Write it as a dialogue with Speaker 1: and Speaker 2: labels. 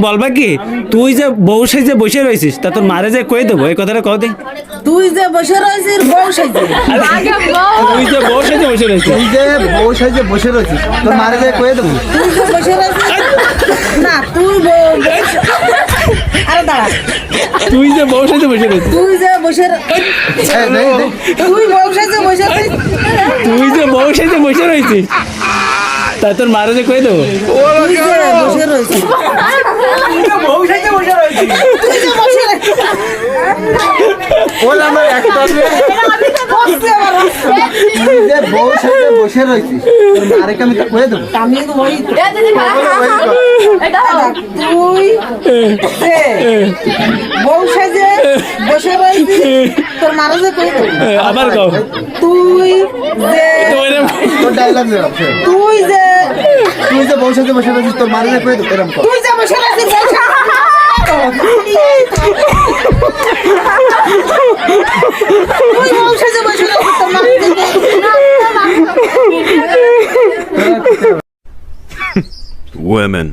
Speaker 1: বলবা কি তুই যে বউ সাইজে বসে রয়েছিস তা তোর মারে যে কয়ে দেবো এই কথাটা কও দে।
Speaker 2: তুই যে বসে রয়েছিস বউ সাইজে
Speaker 1: তুই যে বউ সাইজে বসে রয়েছিস
Speaker 3: তুই যে বউ সাইজে বসে রয়েছিস তোর মারে যে কয়ে দেবো।
Speaker 2: তুই যে বসে রয়েছিস না তুই আরে দাঁড়া
Speaker 1: তুই যে বউ সাইজে বসে রয়েছিস
Speaker 2: তুই যে বসে তুই বউ সাইজে বসে রয়েছিস
Speaker 1: তুই যে বউ সাইজে বসে রয়েছিস তা তোর মারে যে কয়ে দেবো।
Speaker 2: তুই যে বসে রয়েছিস
Speaker 3: বউ সাইজে বসে রয়েছিস
Speaker 2: তুই যে বসে
Speaker 3: ওল আমার একটা তুই যে বউ সাইজে বসে রয়েছিস তোর মারে আমি তো কয়ে দেবো।
Speaker 2: আমি তো বলি তুই যে বউ সাইজে বসে রয়েছিস তোর মারা যে কই
Speaker 1: আবার কও
Speaker 2: তুই যে
Speaker 3: তোর ডায়লগ
Speaker 2: তুই যে
Speaker 3: তুই যে বউ সাইজে বসে রয়েছিস তোর মারে যে কয়ে দেবো এরকম কর।
Speaker 2: তুই যে বসে রয়েছিস তুই বউ সাইজে বসে রয়েছিস তোর মারা যে
Speaker 4: Women.